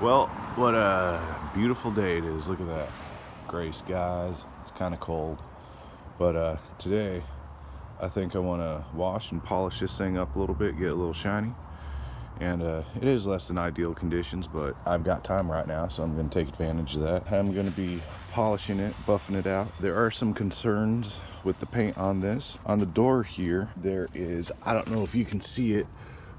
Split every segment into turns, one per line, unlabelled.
Well, what a beautiful day it is. Look at that. Gray skies. It's kind of cold. But today, I think I want to wash and polish this thing up a little bit, get it a little shiny. And it is less than ideal conditions, but I've got time right now, so I'm going to take advantage of that. I'm going to be polishing it, buffing it out. There are some concerns with the paint on this. On the door here, there is, I don't know if you can see it,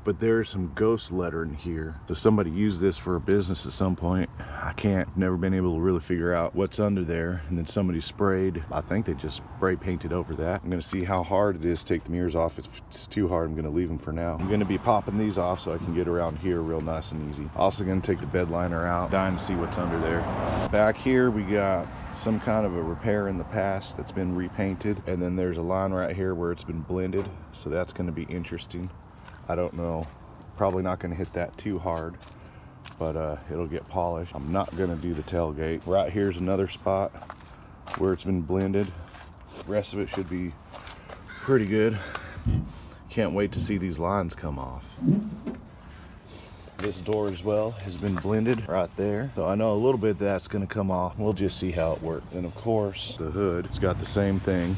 but there's some ghost lettering here. So somebody used this for a business at some point. I can't, never been able to really figure out what's under there. And then somebody sprayed, I think they just spray painted over that. I'm gonna see how hard it is to take the mirrors off. If it's too hard, I'm gonna leave them for now. I'm gonna be popping these off so I can get around here real nice and easy. Also gonna take the bed liner out, dying to see what's under there. Back here, we got some kind of a repair in the past that's been repainted. And then there's a line right here where it's been blended. So that's gonna be interesting. I don't know, probably not going to hit that too hard, but it'll get polished. I'm not going to do the tailgate. Right here's another spot where it's been blended. The rest of it should be pretty good. Can't wait to see these lines come off. This door as well has been blended right there, so I know a little bit that's going to come off. We'll just see how it works. And of course, the hood, it's got the same thing.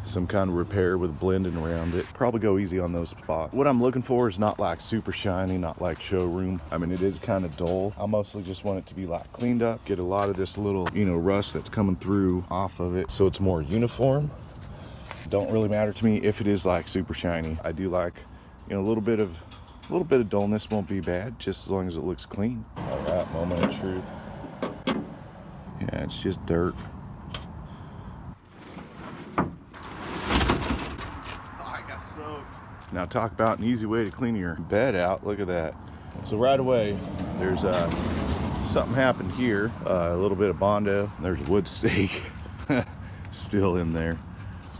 Some kind of repair with blending around it. Probably go easy on those spots. What I'm looking for is not like super shiny, not like showroom. I mean, it is kind of dull. I mostly just want it to be like cleaned up, get a lot of this little, rust that's coming through off of it so it's more uniform. Don't really matter to me if it is like super shiny. I do like, a little bit of dullness won't be bad, just as long as it looks clean. All right, moment of truth. Yeah, it's just dirt. Now talk about an easy way to clean your bed out. Look at that. So right away, there's something happened here. A little bit of Bondo. There's a wood stake still in there.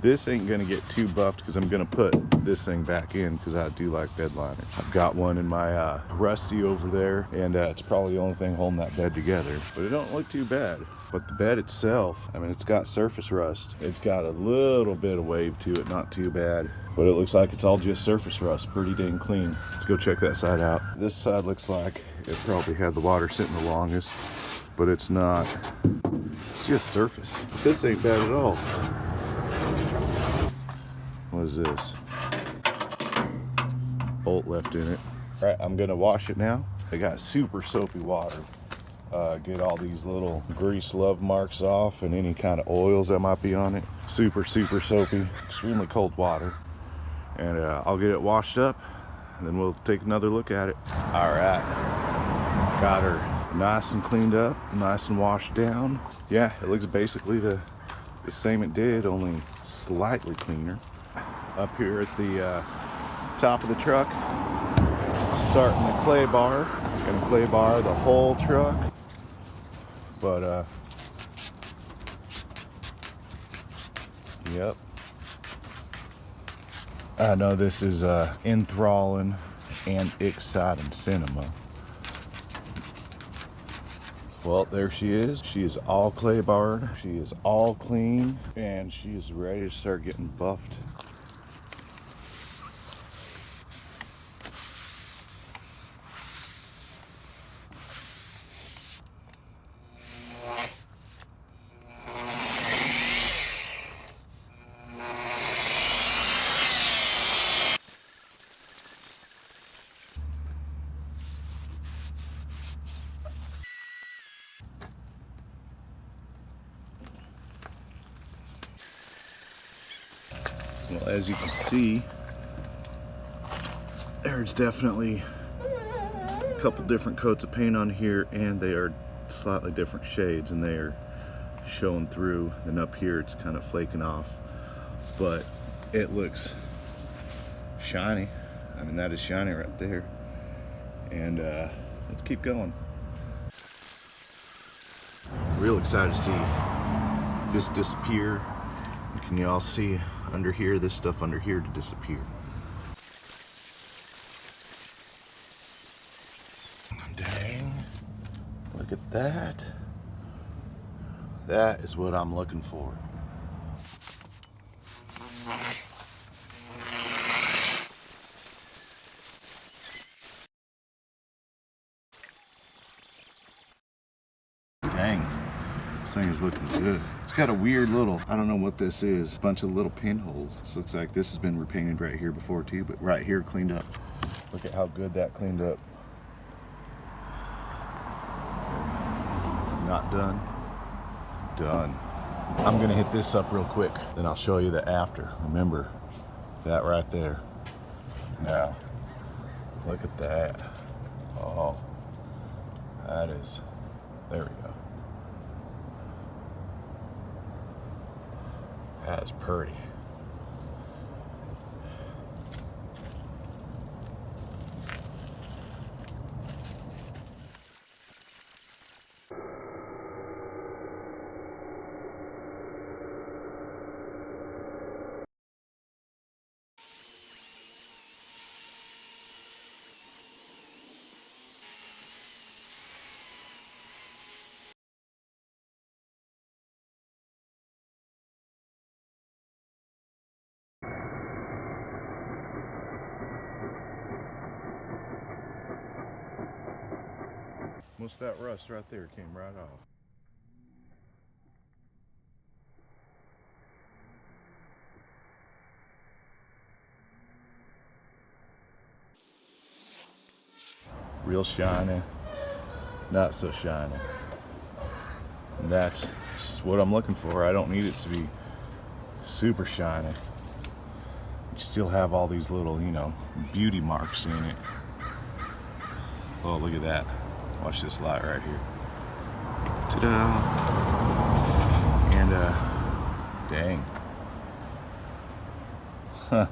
This ain't gonna get too buffed because I'm gonna put this thing back in because I do like bed liners. I've got one in my Rusty over there, and it's probably the only thing holding that bed together. But it don't look too bad. But the bed itself, I mean, it's got surface rust. It's got a little bit of wave to it, not too bad. But it looks like it's all just surface rust, pretty dang clean. Let's go check that side out. This side looks like it probably had the water sitting the longest, but it's not. It's just surface. This ain't bad at all. What is this? Bolt left in it. All right, I'm gonna wash it now. I got super soapy water. Get all these little grease love marks off and any kind of oils that might be on it. Super soapy, extremely cold water. And I'll get it washed up and then we'll take another look at it. All right, got her nice and cleaned up, nice and washed down. Yeah, it looks basically the same it did, only slightly cleaner. Up here at the top of the truck, starting the clay bar. Gonna clay bar the whole truck, but yep. I know this is enthralling and exciting cinema. Well, there she is. She is all clay barred. She is all clean, and she is ready to start getting buffed. Well, as you can see, there's definitely a couple different coats of paint on here, and they are slightly different shades, and they are showing through. And up here it's kind of flaking off, but it looks shiny. I mean, that is shiny right there. And let's keep going. Real excited to see this disappear. Can you all see under here, this stuff under here to disappear? Dang, look at that. That is what I'm looking for. thing is looking good. It's got a weird little, I don't know what this is, bunch of little pinholes. This looks like this has been repainted right here before too, but right here cleaned up. Look at how good that cleaned up. Not done. Done. I'm gonna hit this up real quick, then I'll show you the after. Remember, that right there. Now, look at that. Oh, that is, there we go. That is pretty. Most of that rust right there came right off. Real shiny, not so shiny. And that's what I'm looking for. I don't need it to be super shiny. You still have all these little, you know, beauty marks in it. Oh, look at that. Watch this light right here. Ta-da! And dang. Huh.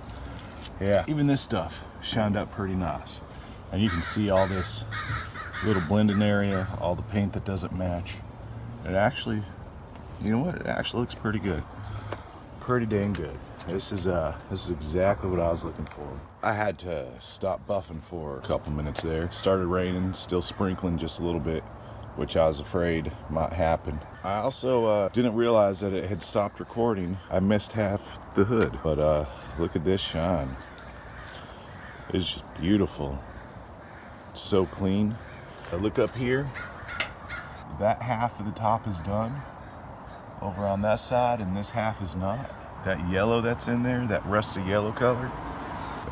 Yeah, even this stuff shined up pretty nice. And you can see all this little blending area, all the paint that doesn't match. It actually, you know what? It actually looks pretty good. Pretty dang good. This is exactly what I was looking for. I had to stop buffing for a couple minutes there. It started raining, still sprinkling just a little bit, which I was afraid might happen. I also didn't realize that it had stopped recording. I missed half the hood, but look at this shine. It's just beautiful. So clean. I look up here, that half of the top is done over on that side, and this half is not. That yellow that's in there, that rusty yellow color,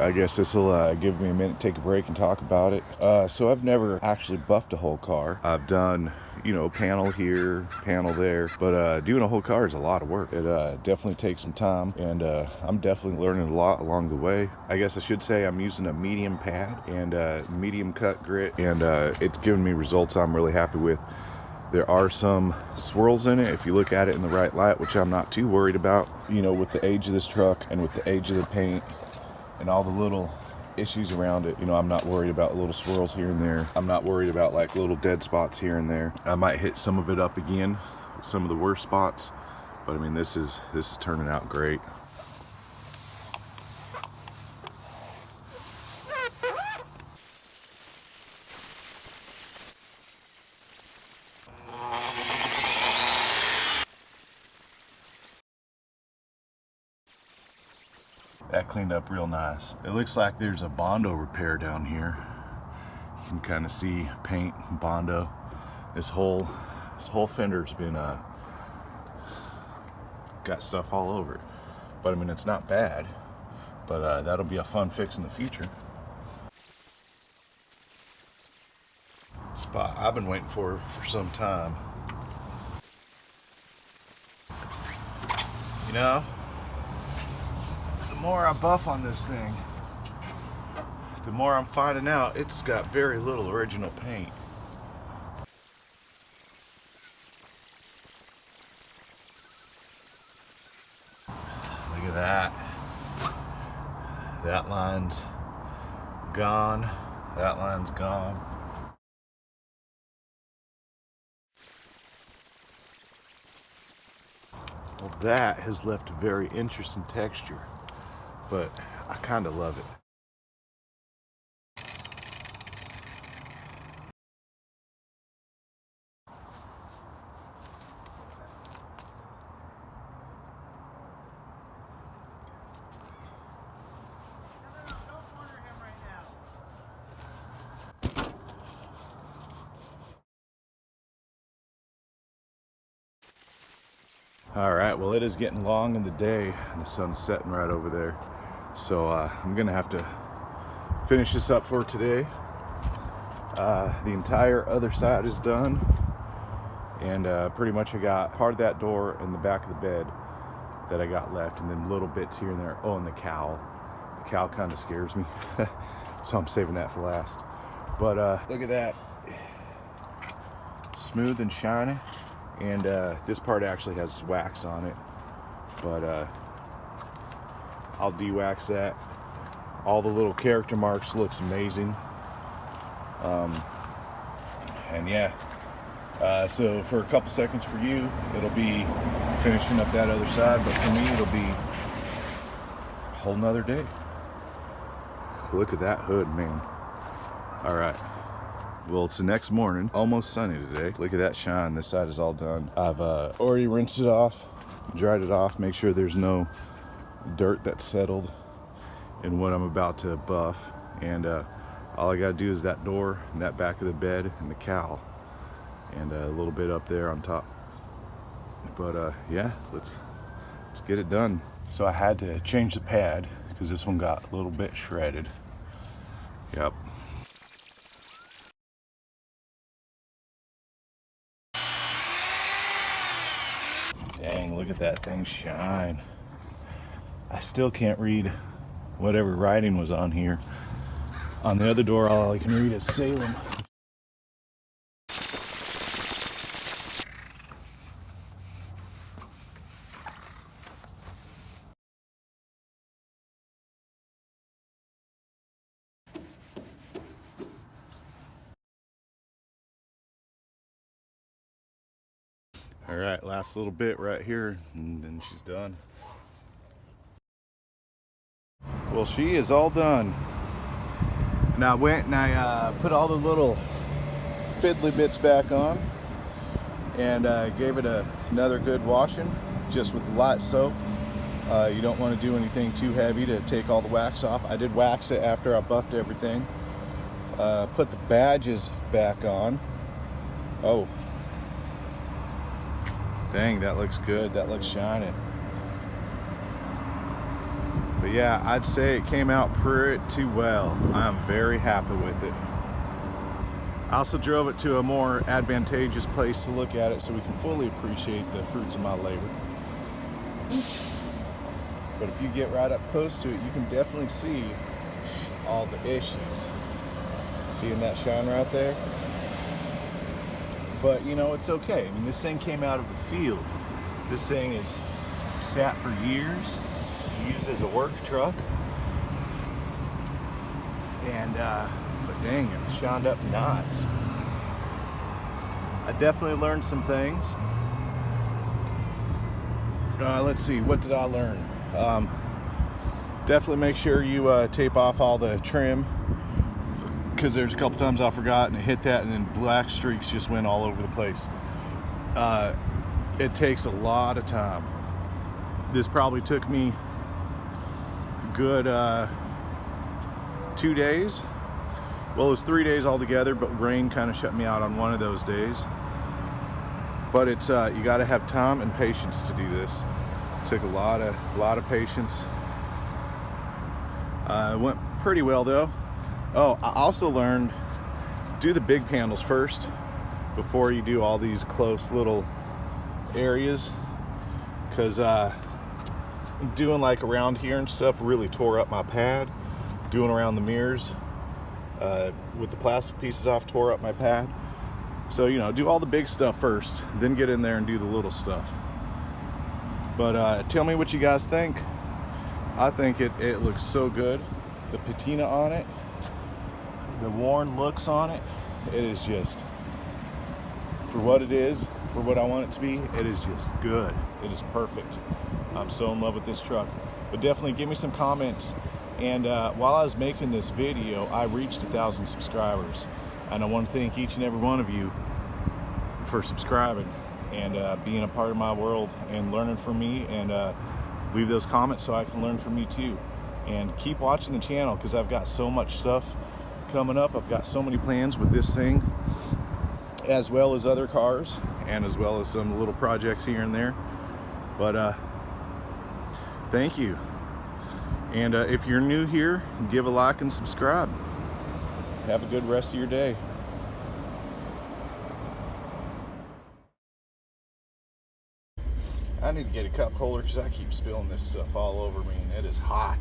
I guess this will give me a minute to take a break and talk about it. So I've never actually buffed a whole car. I've done, you know, panel here, panel there, but doing a whole car is a lot of work. It definitely takes some time, and I'm definitely learning a lot along the way. I guess I should say I'm using a medium pad and medium cut grit, and it's given me results I'm really happy with. There are some swirls in it if you look at it in the right light, which I'm not too worried about. You know, with the age of this truck and with the age of the paint and all the little issues around it, you know, I'm not worried about little swirls here and there. I'm not worried about like little dead spots here and there. I might hit some of it up again, some of the worst spots, but I mean, this is turning out great. That cleaned up real nice. It looks like there's a Bondo repair down here. You can kind of see paint and Bondo. This whole fender's been got stuff all over it. But I mean, it's not bad. But that'll be a fun fix in the future. Spot I've been waiting for some time. You know, the more I buff on this thing, the more I'm finding out it's got very little original paint. Look at that. That line's gone. That line's gone. Well, that has left a very interesting texture, but I kind of love it. All right, well, it is getting long in the day and the sun's setting right over there. So I'm gonna have to finish this up for today. The entire other side is done. And pretty much I got part of that door and the back of the bed that I got left, and then little bits here and there. Oh, and the cowl. The cowl kind of scares me. So I'm saving that for last. But look at that. Smooth and shiny. And this part actually has wax on it, but I'll de-wax that. All the little character marks looks amazing. And yeah, so for a couple seconds for you, it'll be finishing up that other side, but for me, it'll be a whole nother day. Look at that hood, man. All right. Well, it's the next morning, almost sunny today. Look at that shine. This side is all done. I've already rinsed it off, dried it off, make sure there's no dirt that's settled in what I'm about to buff. And all I gotta do is that door and that back of the bed and the cowl and a little bit up there on top. But yeah, let's get it done. So I had to change the pad because this one got a little bit shredded. Yep. Dang, look at that thing shine. I still can't read whatever writing was on here. On the other door, all I can read is Salem. All right, last little bit right here, and then she's done. Well, she is all done. And I went and I put all the little fiddly bits back on and gave it another good washing, just with the light soap. You don't want to do anything too heavy to take all the wax off. I did wax it after I buffed everything. Put the badges back on. Oh. Dang, that looks good. That looks shiny. But yeah, I'd say it came out pretty well. I'm very happy with it. I also drove it to a more advantageous place to look at it so we can fully appreciate the fruits of my labor. But if you get right up close to it, you can definitely see all the issues. Seeing that shine right there? But you know, it's okay. I mean, this thing came out of the field. This thing is sat for years, used as a work truck. And, but dang, it shined up nice. I definitely learned some things. Let's see, what did I learn? Definitely make sure you tape off all the trim, because there's a couple times I forgot and it hit that, and then black streaks just went all over the place. It takes a lot of time. This probably took me a good 2 days. Well, it was 3 days altogether, but rain kind of shut me out on one of those days. But it's you got to have time and patience to do this. It took a lot of patience. It went pretty well though. Oh, I also learned, do the big panels first before you do all these close little areas, because doing like around here and stuff really tore up my pad. Doing around the mirrors with the plastic pieces off tore up my pad. So, you know, do all the big stuff first, then get in there and do the little stuff. But tell me what you guys think. I think it looks so good. The patina on it, the worn looks on it, it is just, for what it is, for what I want it to be, it is just good. It is perfect. I'm so in love with this truck. But definitely give me some comments. And while I was making this video, I reached 1,000 subscribers. And I want to thank each and every one of you for subscribing and being a part of my world and learning from me, and leave those comments so I can learn from you too. And keep watching the channel, because I've got so much stuff coming up. I've got so many plans with this thing, as well as other cars, and as well as some little projects here and there. But thank you. And if you're new here, give a like and subscribe. Have a good rest of your day. I need to get a cup holder because I keep spilling this stuff all over me and it is hot.